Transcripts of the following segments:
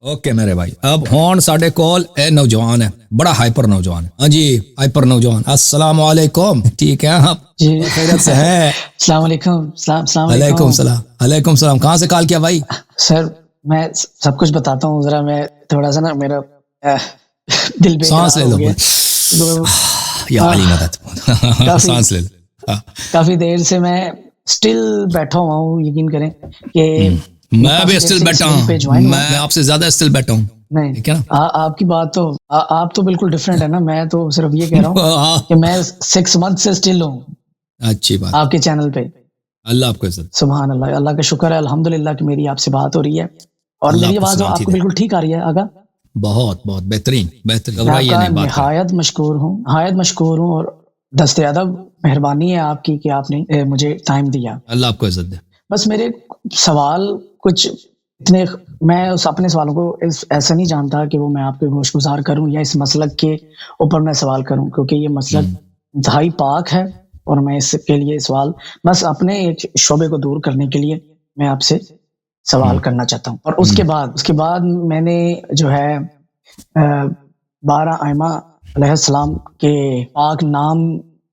Okay میرے بھائی، اب ہون ساڈے کول اے نوجوان ہے، بڑا ہائپر نوجوان ہے۔ ہاں جی ہائپر نوجوان، السلام علیکم، ٹھیک ہے آپ جی خیریت سے ہیں؟ السلام علیکم۔ السلام علیکم السلام۔ علیکم السلام، کہاں سے کال کیا بھائی؟ سر میں سب کچھ بتاتا ہوں، ذرا میں تھوڑا سا نا میرا دل بے سانس لے قرار لو ہو گیا۔ یا علی مدد، سانس لے لو۔ کافی دیر سے میں سٹل بیٹھا ہوا ہوں، یقین کریں کہ میں بھی اسٹل بیٹھا ہوں، میں آپ سے زیادہ اسٹل بیٹھا ہوں۔ نہیں ٹھیک ہے نا؟ آپ کی بات تو آپ تو بالکل ڈفرینٹ ہے نا، میں تو صرف یہ کہہ رہا ہوں کہ میں 6 منتھ سے اسٹل ہوں اچھی بات، آپ کے چینل پہ۔ اللہ آپ کو عزت، سبحان اللہ، اللہ کا شکر ہے الحمدللہ کہ میری آپ سے بات ہو رہی ہے، اور اللہ میری آپ کو آواز آپ سلامتی کو دے۔ بالکل ٹھیک آ رہی ہے آگا؟ بہت بہت بہترین بہترین، میں آپ گھبرائیے کا نہیں، بات کریں۔ نہایت مشکور ہوں، نہایت مشکور ہوں، اور دست ادب مہربانی ہے آپ کی کہ آپ نے مجھے ٹائم دیا۔ اللہ آپ کو عزت دے۔ بس میرے سوال کچھ اتنے، میں اس اپنے سوالوں کو ایسا نہیں جانتا کہ وہ میں آپ کے گوش گزار کروں یا اس مسلک کے اوپر میں سوال کروں، کیونکہ یہ مسلک انتہائی پاک ہے، اور میں اس کے لیے سوال بس اپنے ایک شعبے کو دور کرنے کے لیے میں آپ سے سوال کرنا چاہتا ہوں۔ اور اس کے بعد میں نے جو ہے 12 ائمہ علیہ السلام کے پاک نام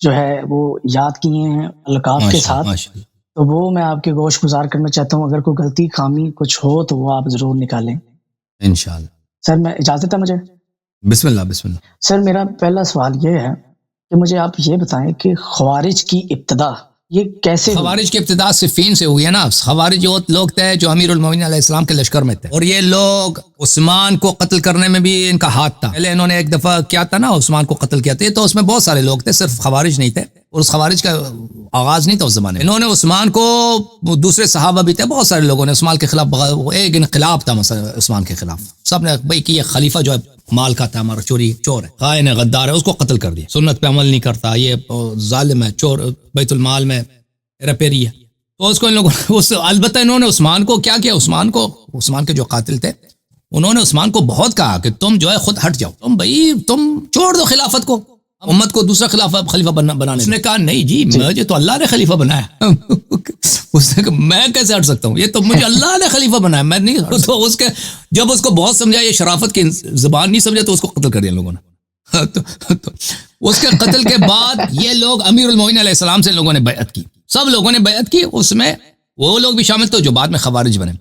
جو ہے وہ یاد کیے ہیں القاب کے ساتھ، ماشاءاللہ، تو وہ میں آپ کے گوش گزار کرنا چاہتا ہوں۔ اگر کوئی غلطی خامی کچھ ہو تو وہ آپ ضرور نکالیں انشاءاللہ۔ سر، میں اجازت ہے مجھے؟ بسم اللہ بسم اللہ۔ سر میرا پہلا سوال یہ ہے کہ مجھے آپ یہ بتائیں کہ خوارج کی ابتدا یہ کیسے ہوئی؟ خوارج کی ابتدا صفین سے ہوئی ہے نا۔ خوارج وہ لوگ تھے جو امیر المومنین علیہ السلام کے لشکر میں تھے، اور یہ لوگ عثمان کو قتل کرنے میں بھی ان کا ہاتھ تھا۔ پہلے انہوں نے ایک دفعہ کیا تھا نا، عثمان کو قتل کیا تھا، تو اس میں بہت سارے لوگ تھے، صرف خوارج نہیں تھے، اور اس خوارج کا آغاز نہیں تھا اس زمانے میں۔ انہوں نے عثمان کو، دوسرے صحابہ بھی تھے، بہت سارے لوگوں نے عثمان کے خلاف ایک انقلاب تھا مثلا عثمان کے خلاف، سب نے بھائی کہ یہ خلیفہ جو ہے مال کھاتا ہے، ہمارا چور ہے، خائن ہے، غدار ہے، اس کو قتل کر دیا، سنت پہ عمل نہیں کرتا، یہ ظالم ہے، چور، بیت المال میں ہیرا پھیری ہے، تو اس کو ان لوگوں نے البتہ انہوں نے عثمان کو کیا کیا، عثمان کے جو قاتل تھے انہوں نے عثمان کو بہت کہا کہ تم جو ہے خود ہٹ جاؤ، تم چھوڑ دو خلافت کو، امت کو دوسرا خلیفہ بنانے۔ اس نے کہا نہیں جی، مجھے تو اللہ نے خلیفہ بنایا۔ اس نے کہا میں کیسے ہٹ سکتا ہوں، یہ تو مجھے اللہ نے خلیفہ بنایا، میں نہیں ہٹ۔ تو جب اس کو بہت سمجھا، یہ شرافت کی زبان نہیں سمجھا، تو اس کو قتل کر دیا لوگوں نے۔ تو اس کے قتل کے بعد یہ لوگ امیر المومنین علیہ السلام سے لوگوں نے بیعت کی، سب لوگوں نے بیعت کی، اس میں وہ لوگ بھی شامل تھے جو بعد میں خوارج بنے۔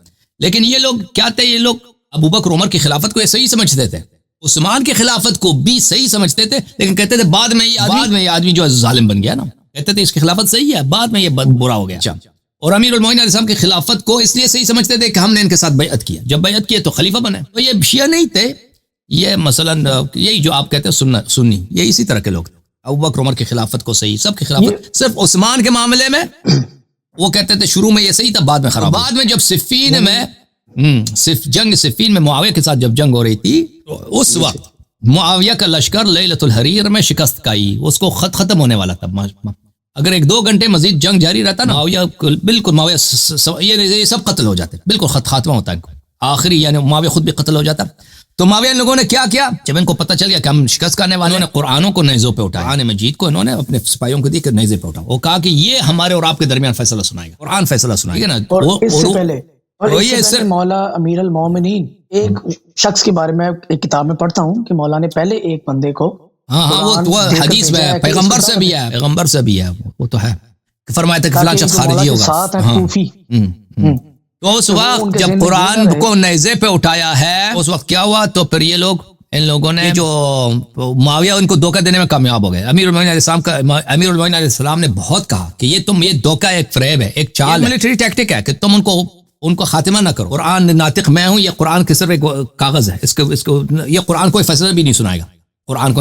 لیکن یہ لوگ کیا تھے، یہ لوگ ابو بکر عمر کی خلافت کو صحیح سمجھتے تھے، عثمان کی خلافت کو بھی صحیح سمجھتے تھے، لیکن کہتے تھے بعد میں یہ آدمی جو ظالم بن گیا نا، کہتے تھے اس کی خلافت صحیح ہے، بعد میں یہ برا ہو گیا۔ اور امیر المومنین علیہ السلام کی خلافت کو اس لیے صحیح سمجھتے تھے کہ ہم نے ان کے ساتھ بیعت کیا، جب بیعت کیے تو خلیفہ بنے۔ تو یہ شیعہ نہیں تھے، یہ مثلا یہی جو آپ کہتے ہیں سنی، یہ اسی طرح کے لوگ تھے۔ ابو بکر عمر کی خلافت کو صحیح، سب کی خلافت، صرف عثمان کے معاملے میں وہ کہتے تھے شروع میں یہ صحیح تھا، بعد میں خراب۔ بعد میں جب صفین میں جنگ صفین میں معاویہ کے ساتھ جب جنگ ہو رہی تھی، تو اس وقت معاویہ کا لشکر لیلۃ الحریر میں شکست کھائی، اس کو ختم ہونے والا تھا۔ اگر 1-2 گھنٹے مزید جنگ جاری رہتا نا، معاویہ یہ سب قتل ہو جاتے، بالکل خاتمہ ہوتا ہے آخری، یعنی معاویہ خود بھی قتل ہو جاتا۔ تو معاویہ لوگوں نے کیا کیا، جب ان کو پتہ چل گیا کہ ہم شکست کرنے والے، نے قرآنوں کو نیزوں پہ اٹھایا، قرآن مجید کو انہوں نے اپنے سپاہیوں کو دی کہ نیزے پہ اٹھاؤ، وہ کہا کہ یہ ہمارے اور آپ کے درمیان فیصلہ سنائے گا، قرآن فیصلہ سنائے گا نا۔ اور اس سے پہلے مولا امیر المومنین ایک شخص کے بارے میں ایک کتاب میں پڑھتا ہوں کہ مولا نے پہلے ایک بندے کو، وہ حدیث میں پیغمبر سے بھی ہے، وہ تو ہے، فرمایا تھا کہ فلاں شخص خارجی ہوگا۔ تو اس وقت جب قرآن کو نیزے پہ اٹھایا ہے، اس وقت کیا ہوا، تو پھر یہ لوگ، ان لوگوں نے جو معاویہ ان کو دھوکہ دینے میں کامیاب ہو گئے۔ امیر المومنین علیہ السلام نے بہت کہا کہ یہ تم، یہ دھوکہ، ایک فریب ہے، ایک چال، ملٹری ٹیکٹک ہے کہ تم ان کو خاتمہ نہ کرو۔ قرآن ناطق میں ہوں، یہ قرآن کے صرف ایک کاغذ ہے، اس کو یہ قرآن کوئی فیصلہ بھی نہیں سنائے گا، قرآن کو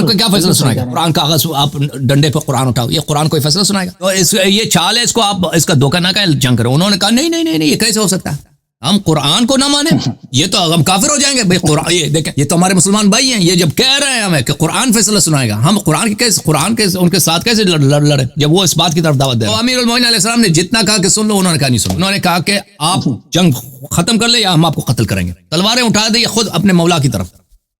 کیا فیصلہ سنائے گا، قرآن کاغذ، آپ ڈنڈے پہ قرآن اٹھاؤ، یہ قرآن کوئی فیصلہ سنائے گا۔ تو یہ چال ہے، اس کو آپ اس کا دھوکہ نہ کریں، جنگ کرو۔ انہوں نے کہا نہیں، یہ کیسے ہو سکتا ہے، ہم قرآن کو نہ مانیں، یہ تو ہم کافر ہو جائیں گے بھائی۔ قرآن، یہ دیکھیں، یہ تو ہمارے مسلمان بھائی ہیں، یہ جب کہہ رہے ہیں ہمیں کہ قرآن فیصلہ سنائے گا، ہم قرآن کے ان کے ساتھ کیسے لڑے، جب وہ اس بات کی طرف دعوت دے رہے ہیں۔ امیر المومنین علیہ السلام نے جتنا کہا کہ سن لو، انہوں نے کہا نہیں سنو، انہوں نے کہا کہ آپ جنگ ختم کر لیں یا ہم آپ کو قتل کریں گے، تلواریں اٹھا دیں خود اپنے مولا کی طرف،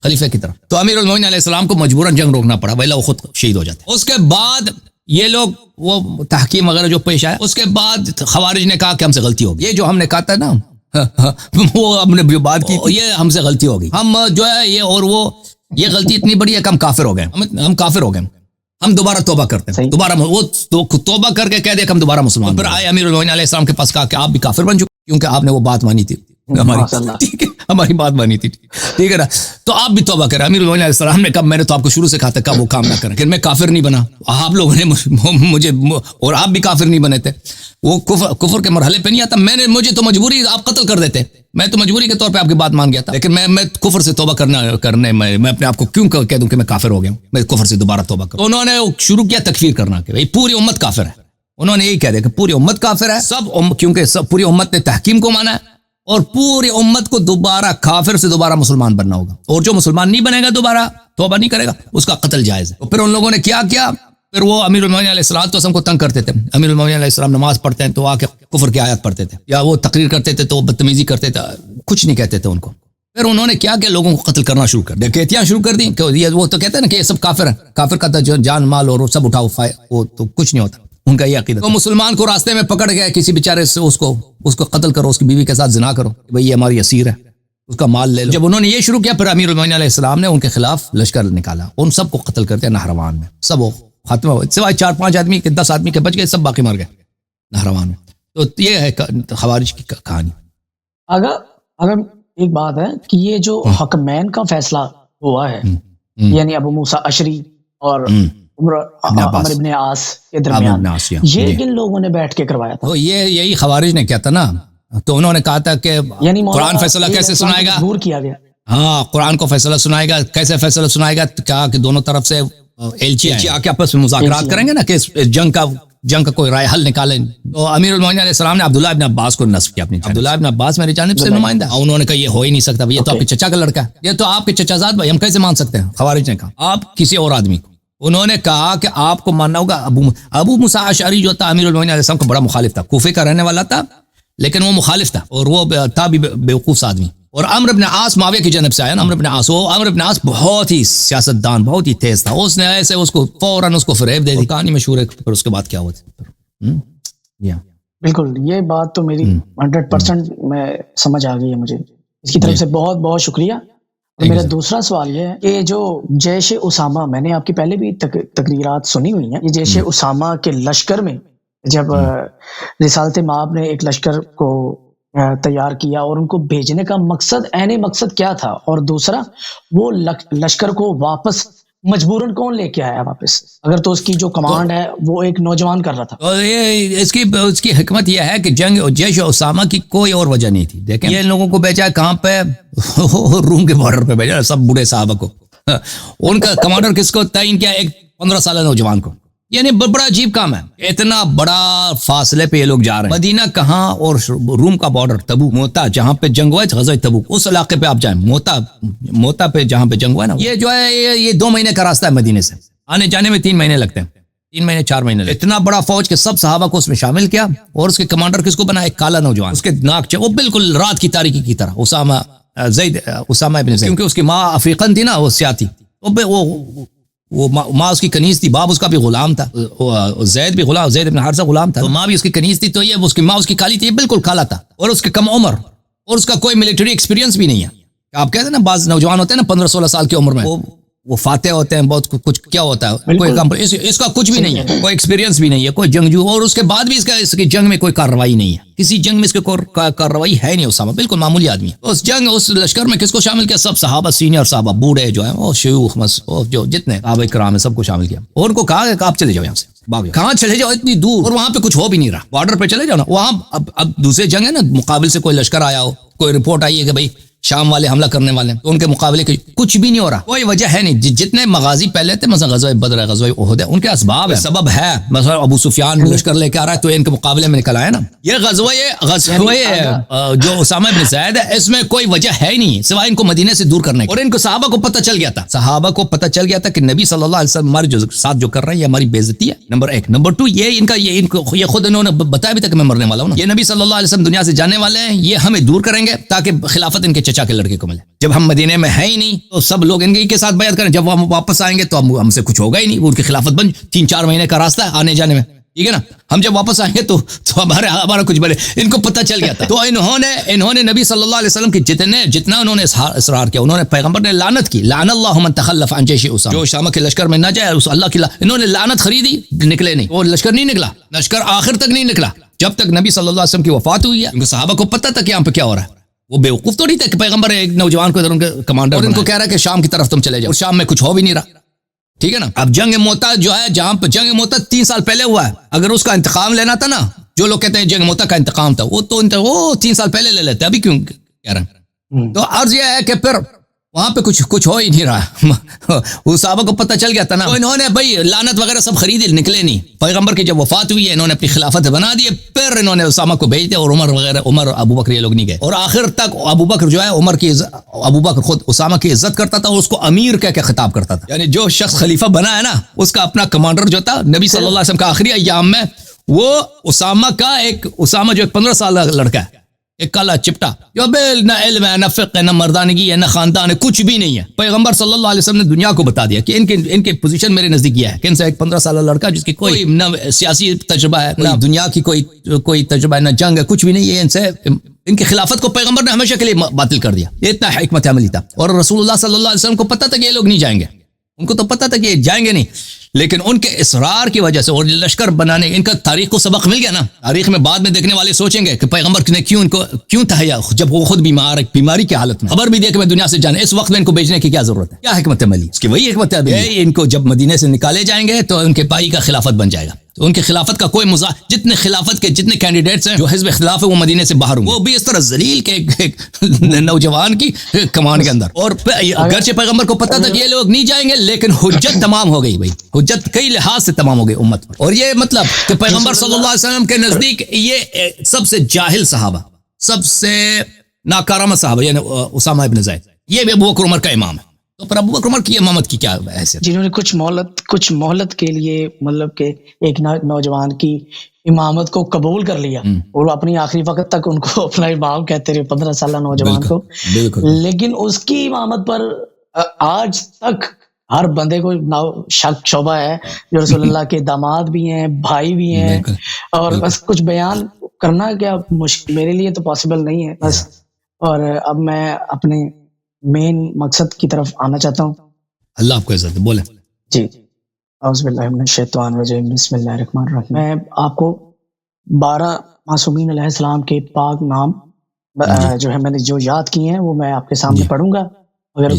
خلیفہ کی طرف۔ تو امیر المومنین علیہ السلام کو مجبوراً جنگ روکنا پڑا، ویلا وہ خود شہید ہو جاتے۔ اس کے بعد یہ لوگ وہ تحکیم وغیرہ جو پیش آئے، اس کے بعد خوارج نے کہا کہ ہم سے غلطی ہوگی، یہ جو ہم نے کہا تھا نا وہ ہم نے جو بات کی یہ ہم سے غلطی ہو گئی. ہم جو ہے یہ اور وہ یہ غلطی اتنی بڑی ہے کہ ہم کافر ہو گئے. ہم کافر ہو گئے. ہم دوبارہ توبہ کرتے ہیں. دوبارہ وہ توبہ کر کے کہہ دے کہ ہم دوبارہ مسلمان. پھر آئے امیر المومنین علیہ السلام کے پاس کہا کہ آپ بھی کافر بن چکے کیونکہ آپ نے وہ بات مانی تھی ہماری بات مانی تھی. ٹھیک ہے نا. تو آپ بھی توبہ کریں. امیر المومنین علیہ السلام نے کہا میں نے تو آپ کو شروع سے کہا تھا کہ وہ کام نہ کریں. کہ میں کافر نہیں بنا. آپ لوگوں نے مجھے اور آپ بھی کافر نہیں بنے تھے. وہ کفر کے مرحلے پہ نہیں آتا. مجھے تو مجبوری آپ قتل کر دیتے. میں تو مجبوری کے طور پہ آپ کی بات مان گیا تھا. لیکن میں کفر سے توبہ کرنے میں اپنے آپ کو کیوں کہہ دوں کہ میں کافر ہو گیا ہوں. میں کفر سے دوبارہ توبہ کروں. تو انہوں نے شروع کیا تکفیر کرنا کہ پوری امت کافر ہے. انہوں نے یہی کہہ دیا کہ پوری امت کافر ہے. کیونکہ پوری امت نے تحکیم کو مانا ہے اور پوری امت کو دوبارہ کافر سے دوبارہ مسلمان بننا ہوگا. اور جو مسلمان نہیں بنے گا دوبارہ توبہ نہیں کرے گا اس کا قتل جائز ہے. پھر ان لوگوں نے کیا پھر وہ امیر المومنین علیہ السلام کو تنگ کرتے تھے. امیر المومنین علیہ السلام نماز پڑھتے ہیں تو آ کے کفر کی آیات پڑھتے تھے یا وہ تقریر کرتے تھے تو بدتمیزی کرتے تھے. کچھ نہیں کہتے تھے ان کو. پھر انہوں نے کیا لوگوں کو قتل کرنا شروع کر دیا. ڈکیتیاں شروع کر دی کہ وہ تو کہتے ہیں نا کہ یہ سب کافر ہیں. کافر کا جان مال اور سب اٹھاؤ وہ تو کچھ نہیں ہوتا. ان کا یہ عقیدہ. تو مسلمان کو راستے میں پکڑ گئے کسی بیچارے سے اس کو قتل کرو. اس کی بیوی کے ساتھ زنا کرو. بھئی یہ ہماری اسیر ہے اس کا مال لے لو. جب انہوں نے یہ شروع کیا پھر امیر المومنین علیہ السلام نے ان کے خلاف لشکر نکالا. ان سب کو قتل کرتے نہروان میں. سب وہ ختم ہو سوائے 4-5 آدمی کے 10 آدمی کے بچ گئے. سب باقی مر گئے نہروان میں. تو یہ ہے خوارج کی کہانی. اگر ایک بات ہے کہ یہ جو حکمین کا فیصلہ ہوا ہے یعنی ابو موسیٰ اشعری اور عمر ابن عاص کے درمیان یہ کن لوگوں نے بیٹھ کے کروایا تھا؟ یہی خوارج نے کیا تھا نا. تو انہوں نے کہا تھا کہ یعنی قرآن فیصلہ کیسے سنائے گا. مجبور کیا گیا. ہاں قرآن کو فیصلہ سنائے گا. کیسے فیصلہ سنائے گا. کیا کہ دونوں طرف سے ایلچی آ کے آپس میں مذاکرات کریں گے نا کہ جنگ کا کوئی رائے حل نکالیں. تو امیر المومنین علیہ السلام نے عبداللہ ابن عباس کو نصب کیا اپنی. عبداللہ ابن عباس میری جانب سے نمائندہ. انہوں نے کہا یہ ہو ہی نہیں سکتا. یہ تو آپ کے چچا کا لڑکا ہے. یہ تو آپ کے چچا زاد بھائی. ہم کیسے مان سکتے ہیں. خوارج نے کہا آپ کسی اور آدمی کو. انہوں نے کہا کہ آپ کو ماننا ہوگا ابو موسیٰ اشعری جو تھا امیر المومنین علیہ السلام کا بڑا مخالف تھا. کوفے کا رہنے والا تھا لیکن وہ مخالف تھا اور وہ تھا بھی بیوقوف آدمی. اور عمرو بن عاص معاویہ کی جانب سے آیا نا. عمرو بن عاص بہت ہی سیاستدان بہت ہی تیز تھا. اس نے ایسے اس کو فوراً اس کو فریب دے دی. کہانی مشہور ہے. پھر اس کے بعد کیا ہوا تھا. بالکل یہ بات تو میری 100% میں سمجھ آ گئی ہے مجھے. اس کی طرف سے بہت بہت شکریہ. اور میرا دوسرا سوال یہ ہے کہ جو جیش اسامہ میں نے آپ کی پہلے بھی تقریرات سنی ہوئی ہیں. یہ جیش اسامہ کے لشکر میں جب رسالت مآب نے ایک لشکر کو تیار کیا اور ان کو بھیجنے کا مقصد کیا تھا اور دوسرا وہ لشکر کو واپس مجبوراً کون لے کے آیا واپس اگر تو اس کی جو کمانڈ ہے وہ ایک نوجوان کر رہا تھا. اس کی حکمت یہ ہے کہ جیش اسامہ کی کوئی اور وجہ نہیں تھی. دیکھیں یہ لوگوں کو بھیجا کہاں پہ روم کے بارڈر پہ بھیجا سب بوڑھے صحابہ کو. ان کا کمانڈر کس کو تعین کیا ایک 15 سالہ نوجوان کو. یعنی بڑا عجیب کام ہے. اتنا بڑا فاصلے پہ یہ لوگ جا رہے ہیں. مدینہ کہاں اور روم کا بارڈر تبوک موتا جہاں پہ جنگ ہوا ہے غزوہ تبوک اس علاقے پہ آپ جائیں. موتا پہ جہاں پہ جنگ ہوا ہے نا یہ جو ہے یہ 2 مہینے کا راستہ ہے مدینے سے. آنے جانے میں 3 مہینے لگتے ہیں. 3 مہینے 4 مہینے لگتے. اتنا بڑا فوج کے سب صحابہ کو اس میں شامل کیا اور اس کے کمانڈر کس کو بنا ایک کالا نوجوان. اس کے ناک وہ بالکل رات کی تاریکی کی طرح اسامہ ابن زید. کیونکہ اس کی ماں افریقن تھی نا وہ سیاہ تھی. وہ ماں اس کی کنیز تھی. باپ اس کا بھی غلام تھا. زید بھی غلام زید ابن حارثہ غلام تھا. تو ماں بھی اس کی کنیز تھی. تو یہ اس کی ماں اس کی کالی تھی بالکل کالا تھا اور اس کے کم عمر اور اس کا کوئی ملٹری ایکسپیرینس بھی نہیں ہے. آپ کہتے ہیں نا بعض نوجوان ہوتے ہیں نا 15-16 سال کی عمر میں وہ فاتح ہوتے ہیں بہت کچھ کیا ہوتا ہے کوئی اس کا کچھ بھی نہیں ہے. کوئی ایکسپیرینس بھی نہیں ہے. کوئی جنگجو اور اس کے بعد بھی اس کی جنگ میں کوئی کارروائی نہیں ہے. کسی جنگ میں اس کی کوئی کارروائی ہے نہیں. اسامہ بالکل معمولی آدمی ہے. اس لشکر میں کس کو شامل کیا سب صحابہ سینئر صحابہ بوڑھے جو ہیں وہ شیوخ جو جتنے صحابہ کرام ہیں سب کو شامل کیا اور ان کو کہا کہ آپ چلے جاؤ یہاں سے. کہاں چلے جاؤ اتنی دور اور وہاں پہ کچھ ہو بھی نہیں رہا. بارڈر پہ چلے جاؤ نا. وہاں اب دوسرے جنگ ہے نا مقابل سے کوئی لشکر آیا ہو کوئی رپورٹ آئی ہے کہ بھائی شام والے حملہ کرنے والے ہیں تو ان کے مقابلے کے کچھ بھی نہیں ہو رہا. کوئی وجہ ہے نہیں. جتنے مغازی پہلے تھے مثلا غزوہ بدر ہے غزوہ احد ہے ان کے اسباب ہے سبب ہے. مثلا ابو سفیان لشکر لے کے آ رہا ہے تو ان کے مقابلے میں نکل آیا نا. یہ غزوہ جو اسامہ بن زید ہے اس میں کوئی وجہ ہے ہی نہیں سوائے ان کو مدینے سے دور کرنے. اور ان کو صحابہ کو پتہ چل گیا تھا کہ نبی صلی اللہ علیہ وسلم ہمارے جو ساتھ جو کر رہے ہیں یہ ہماری بے عزتی ہے. نمبر 1. نمبر 2 یہ خود انہوں نے بتایا بھی تھا کہ میں مرنے والا ہوں نا. یہ نبی صلی اللہ علیہ وسلم دنیا سے جانے والے ہیں. یہ ہمیں دور کریں گے تاکہ خلافت ان کے چچا کے لڑکے کو ملے. جب ہم مدینے میں ہیں ہی نہیں تو سب لوگ ان کے ساتھ بیعت کریں. جب وہ ہم واپس آئیں گے تو ہم سے کچھ ہوگا ہی نہیں. ان کی خلافت بن 3-4 مہینے کا راستہ ہے آنے جانے میں. ٹھیک ہے نا. ہم جب واپس آئیں گے تو ہمارا کچھ بنے. ان کو پتہ چل گیا تھا. تو انہوں نے نبی صلی اللہ علیہ وسلم کی جتنا انہوں نے اصرار کیا, انہوں نے پیغمبر نے لعنت کی. لعن اللہ من تخلف عن جیش اسامہ, جو اسامہ کے لشکر میں نہ جائے اس اللہ کی انہوں نے لعنت خریدی, نکلے نہیں. وہ لشکر نہیں نکلا, لشکر آخر تک نہیں نکلا جب تک نبی صلی اللہ علیہ وسلم کی وفات ہوئی ہے. ان کو صحابہ کو پتہ تھا کہ یہاں پہ کیا ہو رہا ہے. وہ بیوقوف تو نہیں تھے کہ پیغمبر ایک نوجوان کو ادھر ان کے کمانڈر اور ان کو کہہ رہا ہے کہ شام کی طرف تم چلے جاؤ, اور شام میں کچھ ہو بھی نہیں رہا. ٹھیک ہے نا. اب جنگ موتا جو ہے, جہاں پہ جنگ موتا 3 سال پہلے ہوا ہے, اگر اس کا انتقام لینا تھا نا, جو لوگ کہتے ہیں جنگ موتا کا انتقام تھا, وہ 3 سال پہلے لے لیتے, ابھی کیوں کہہ رہے ہیں. تو عرض یہ ہے کہ پھر وہاں پہ کچھ ہو ہی نہیں رہا. وہ صحابہ کو پتہ چل گیا تھا نا. تو انہوں نے بھائی لعنت وغیرہ سب خریدی, نکلے نہیں. پیغمبر کی جب وفات ہوئی ہے انہوں نے اپنی خلافت بنا دی, پھر انہوں نے اسامہ کو بھیج دیا, اور عمر ابو بکر یہ لوگ نہیں گئے. اور آخر تک ابو بکر جو ہے ابو بکر خود اسامہ کی عزت کرتا تھا, اور اس کو امیر کہہ کے خطاب کرتا تھا. یعنی جو شخص خلیفہ بنا ہے نا, اس کا اپنا کمانڈر جو تھا نبی صلی اللہ علیہ وسلم کا آخری ایام میں, وہ اسامہ جو 15 سال کا لڑکا ہے, ایک کالا چپٹا جو نہ علم ہے, نہ فقہ ہے, نہ مردانگی ہے, نہ خاندان ہے, کچھ بھی نہیں ہے. پیغمبر صلی اللہ علیہ وسلم نے دنیا کو بتا دیا کہ ان کی پوزیشن میرے نزدیک یہ ہے کہ ان سے ایک 15 سالہ لڑکا جس کی کوئی نہ سیاسی تجربہ ہے, نہ دنیا کی کوئی تجربہ ہے, نہ جنگ ہے, کچھ بھی نہیں ہے. ان کی خلافت کو پیغمبر نے ہمیشہ کے لیے باطل کر دیا. یہ اتنا حکمت عملی تھا. اور رسول اللہ صلی اللہ علیہ وسلم کو پتہ تھا کہ یہ لوگ نہیں جائیں گے, ان کو تو پتہ تھا کہ یہ جائیں گے نہیں, لیکن ان کے اصرار کی وجہ سے اور لشکر بنانے, ان کا تاریخ کو سبق مل گیا نا. تاریخ میں بعد میں دیکھنے والے سوچیں گے کہ پیغمبر نے کیوں تھا, جب وہ خود بیماری کی حالت میں خبر بھی دے کہ میں دنیا سے جانے, اس وقت میں ان کو بھیجنے کی کیا ضرورت ہے. کیا حکمت عملی, اس کی وہی حکمت عملی. ان کو جب مدینے سے نکالے جائیں گے تو ان کے بھائی کا خلافت بن جائے گا. تو ان کی خلافت کا کوئی جتنے خلافت کے جتنے کینڈیڈیٹس ہیں جو حزب اختلاف ہے, وہ مدینے سے باہر ہوں گے. وہ بھی اس طرح ذلیل کے نوجوان کی کمان کے اندر. اور اگرچہ پیغمبر کو پتہ تھا کہ یہ لوگ نہیں جائیں گے, لیکن حجت تمام ہو گئی بھائی, حجت کئی لحاظ سے تمام ہو گئی امت پر. اور یہ مطلب کہ پیغمبر صلی اللہ علیہ وسلم کے نزدیک یہ سب سے جاہل صحابہ, سب سے ناکارآمد صحابہ, یعنی اسامہ ابن زید, یہ بھی ابو بکر عمر کا امام ہے. تو پھر ابو بکر عمر کی امامت کی کیا حیثیت؟ جنہوں نے کچھ مہلت کے لیے مطلب کہ ایک نوجوان کی امامت کو قبول کر لیا, اور اپنی آخری وقت تک ان کو اپنا امام کہتے رہے 15 سالہ نوجوان کو. لیکن اس کی امامت پر آج تک ہر بندے کو شک شبہ ہے, جو رسول اللہ کے داماد بھی ہیں, بھائی بھی ہیں, اور بس کچھ بیان کرنا کیا مشکل میرے لیے تو پاسبل نہیں ہے بس. اور اب میں اپنے مین مقصد کی طرف آنا چاہتا ہوں. اللہ آپ کو عزت دے, بولیں. جی, اعوذ باللہ من الشیطان الرجیم, بسم اللہ الرحمن الرحیم. میں آپ کو 12 معصومین علیہ السلام کے پاک نام جو ہے میں نے جو یاد کیے ہیں وہ میں آپ کے سامنے پڑھوں گا. اگر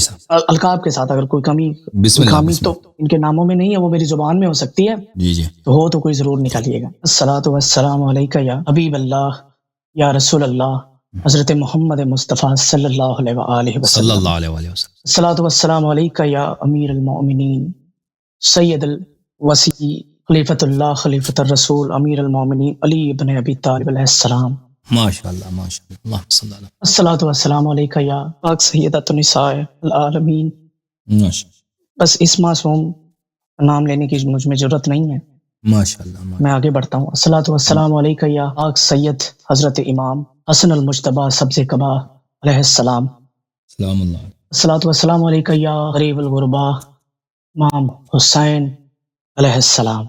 القاب کے ساتھ اگر کوئی کمی تو ان کے ناموں میں نہیں ہے, وہ میری زبان میں ہو سکتی ہے, تو ہو تو کوئی ضرور نکالیے گا. الصلاۃ والسلام علیکہ یا حبیب اللہ, یا رسول اللہ, حضرت محمد مصطفیٰ صلی اللہ علیہ وآلہ وسلم. الصلاۃ والسلام علیکہ یا امیر المؤمنین, سید الوصی, خلیفۃ اللہ, خلیفۃ الرسول, امیر المؤمنین علی ابن ابی طالب علیہ السلام. ماشاءاللہ ماشاءاللہ, اللہ صلی اللہ علیہ. الصلاۃ والسلام علیکہ یا پاک سیدۃ النساء العالمین. بس اس معصوم نام لینے کی مجھ میں ضرورت نہیں ہے. ماشاءاللہ, میں آگے بڑھتا ہوں. الصلاۃ والسلام علیکہ یا پاک سید حضرت امام حسن المجتبیٰ سبز قبا علیہ السلام. سلام اللہ. الصلاۃ والسلام علیکہ یا غریب الغربا امام حسین علیہ السلام.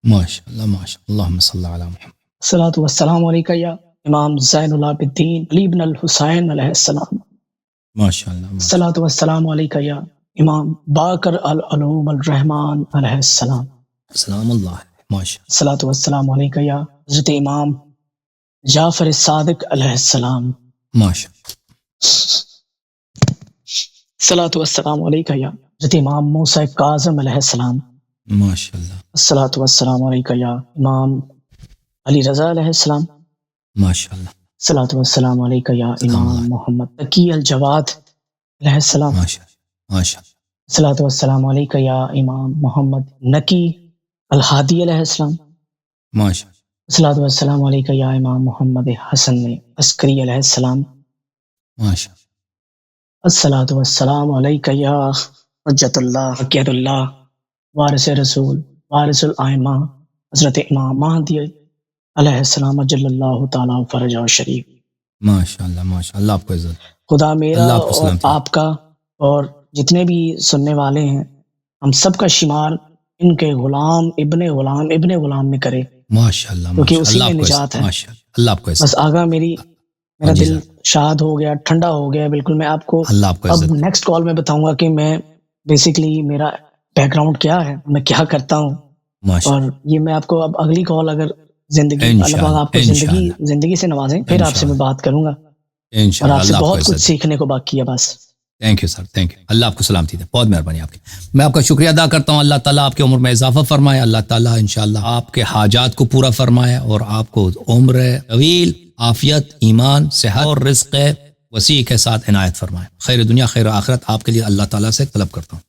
ماشاءاللہ ماشاءاللہ, اللہم صلی علی محمد. الصلاۃ والسلام علیکہ یا امام زین العابدین علی بن الحسین علیہ السلام. ماشاءاللہ. الصلاۃ والسلام علیکہ یا امام باقر العلوم الرحمن علیہ السلام. سلام اللہ. ماشاءاللہ. الصلاۃ والسلام علیکہ یا حضرت امام جعفر الصادق علیہ السلام. ماشاءاللہ. الصلاۃ والسلام علیکہ یا حضرت امام موسیٰ کاظم علیہ السلام. ماشاءاللہ. الصلاۃ والسلام علیکہ یا امام علی رضا علیہ السلام. ماشاءاللہ. الصلاۃ والسلام علیکہ یا امام محمد تقی الجواد علیہ السلام. ماشاءاللہ. الصلاۃ والسلام علیکہ یا امام محمد نقی الہادی علیہ السلام. ماشاءاللہ. الصلاۃ والسلام علیکہ یا امام محمد حسن عسکری علیہ السلام. ماشاءاللہ. الصلاۃ والسلام علیکہ یا حجت اللہ حقیت اللہ وارث رسول وارث الائمہ حضرت امام مہدی علیہ السلام جل اللہ تعالیٰ فرجہ شریف. ماشاءاللہ ماشاءاللہ, آپ کو عزت. خدا میرا اور آپ کا اور جتنے بھی سننے والے ہیں ہم سب کا شمار ان کے غلام ابن غلام میں کرے. ماشاء اللہ کیونکہ ماشاء اسی اللہ، میں آپ کو نجات ہے. ماشاء اللہ، اللہ آپ کو عزت، بس آگا میرا جی دل شاد ہو گیا، ٹھنڈا ہو گیا بالکل. میں آپ کو اللہ آپ کو اب عزت، نیکسٹ کال میں بتاؤں گا کہ میں بیسیکلی میرا بیک گراؤنڈ کیا ہے، میں کیا کرتا ہوں. ماشاء اور یہ میں آپ کو اب اگلی کال اگر زندگی اللہ پاک آپ کو انشاءاللہ زندگی سے نوازیں پھر آپ سے میں بات کروں گا. اور انشاءاللہ، آپ سے اللہ آپ کو بہت کچھ عزت. سیکھنے کو باقی ہے بس. Thank you sir, thank you. اللہ آپ کو سلامتی دے، بہت مہربانی آپ کی. میں آپ کا شکریہ ادا کرتا ہوں. اللہ تعالیٰ آپ کی عمر میں اضافہ فرمائے. اللہ تعالیٰ انشاءاللہ آپ کے حاجات کو پورا فرمائے اور آپ کو عمر طویل، عافیت، ایمان، صحت اور رزق وسیع کے ساتھ عنایت فرمائے. خیر دنیا خیر آخرت آپ کے لیے اللہ تعالیٰ سے طلب کرتا ہوں.